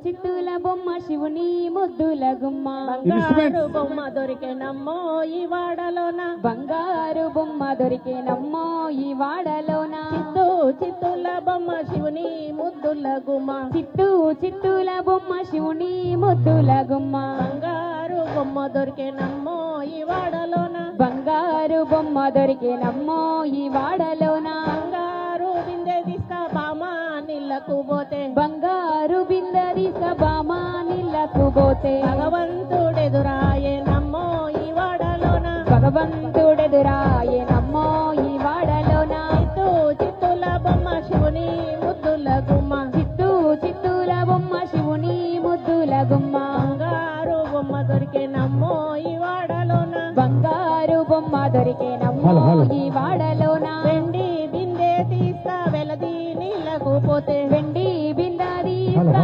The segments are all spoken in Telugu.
చిత్తుల బొమ్మ శివుని ముద్దుల గుమ్మ బంగారు బొమ్మ దొరికేనమ్మో ఈ వాడలోన బంగారు బొమ్మ దొరికేనమ్మో ఈ వాడలోన చిత్తుల బొమ్మ శివుని ముద్దుల గుమ్మ చిత్తుల బొమ్మ శివుని ముద్దుల గుమ్మ బంగారు బొమ్మ దొరికేనమ్మో ఈ వాడలోన బంగారు బొమ్మ దొరికేనమ్మో ఈ వాడలోన బంగారు బిందె తీసుక బామా నీళ్ళకు పోతే బంగారు బిందరి సబామా నీళ్ళకు పోతే భగవంతుడెదురాయేనమ్మో ఈ వాడలోన భగవంతుడెదురాయేనమ్మో ఈ వాడలోన చిత్తుల బొమ్మ శివుని ముద్దుల గుమ్మ చిత్తుల బొమ్మ శివుని ముద్దుల గుమ్మ బంగారు బొమ్మ దొరికేనమ్మో ఈ వాడలోన బంగారు బొమ్మ దొరికేనమ్మో ఈ వాడలోన వెండి బిందె తీస్తా వెలది నీళ్ళకు పోతే వెండి బిందారి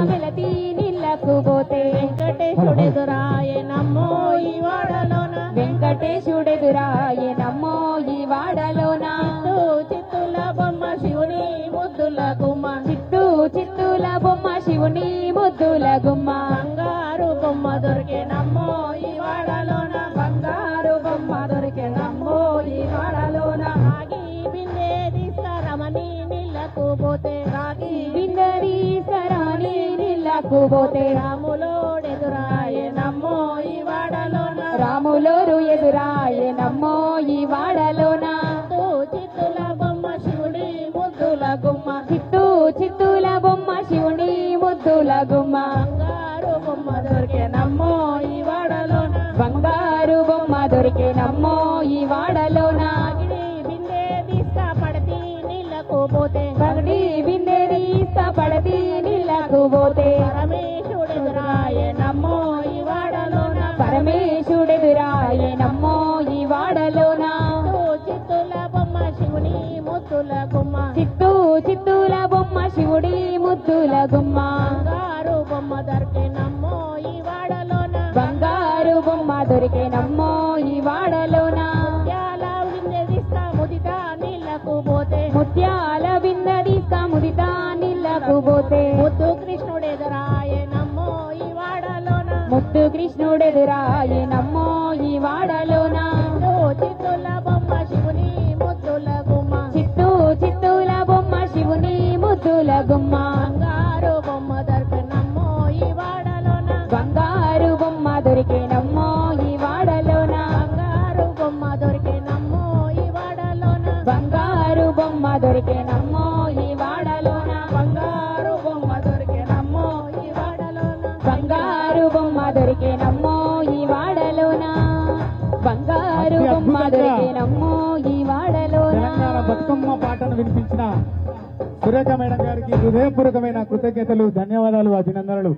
వెలతి నీళ్ళకు పోతే వెంకటేశుడెదురాయేనమ్మో ఈ వాడలోన వెంకటేశుడెదురాయేనమ్మో ఈ వాడలోన చిత్తుల బొమ్మ శివుని ముద్దుల గుమ్మ చిత్తుల బొమ్మ శివుని ముద్దుల గుమ్మ బంగారు బొమ్మ దొరికేనమ్మో ఈ వాడలోన బంగారు బొమ్మ దొరికేనమ్మో ఈ వాడలోన రాగి బిందె తీస్తా రమణి నీళ్ళకు పోతే రాగి బిందరి సరాని నీళ్ళకు పోతే రాములోడెదురాయేనమ్మో ఈ వాడలోన రాములోరు ఎదురాయేనమ్మో ఈ వాడలోన చిత్తుల బొమ్మ శివుడి ముద్దుల గుమ్మ చిత్తుల బొమ్మ శివుని ముద్దుల గుమ్మ బంగారు బొమ్మ దొరికేనమ్మో ఈ వాడలోన బంగారు బొమ్మ దొరికేనమ్మో ఈ వాడలోన బిందె తీస్తా పడతి నీళ్ళకు పోతే పగడి బిందెరి పడతి నీళ్ళకు పోతే పరమేశుడెదురాయేనమ్మో ఈ వాడలోన పరమేశుడెదురాయేనమ్మో ఈ వాడలోన చిత్తుల బొమ్మ శివుని ముద్దుల గుమ్మ చిత్తుల బొమ్మ శివుడి ముద్దుల గుమ్మ బంగారు బొమ్మ దొరికేనమ్మో ఈ వాడలోన బంగారు బొమ్మ దొరికేనమ్మో ఈ వాడలోన ముత్యాల బిందె తీస్తా ముదిత నీళ్ళకు పోతే ముత్యాల బిందరి ముదిత నీళ్ళకు పోతే ముద్దు కృష్ణుడెదురాయేనమ్మో ఈ వాడలోన ముద్దు కృష్ణుడెదురాయేనమ్మో ఈ వాడలోన చిత్తుల బొమ్మ శివుని ముద్దుల గుమ్మ చిత్తుల బొమ్మ శివుని ముద్దుల గుమ్మ బంగారు బొమ్మ దొరికేనమ్మో ఈ వాడలోన బంగారు బొమ్మ దొరికేనమ్మో ఈ వాడలోన బంగారు బొమ్మ దొరికేనమ్మో ఈ వాడలోన బంగారు బొమ్మ దొరికేనమ్మో ఈ వాడలోన బంగారు బొమ్మ దొరికేనమ్మో ఈ వాడలోన బంగారు బొమ్మ దొరికేనమ్మో ఈ వాడలోన బంగారు బొమ్మ దొరికేనమ్మో ఈ వాడలోన తెలంగాణ బతుకమ్మ పాటను వినిపించిన సురేఖ మేడం గారికి హృదయపూర్వకమైన కృతజ్ఞతలు, ధన్యవాదాలు, అభినందనలు.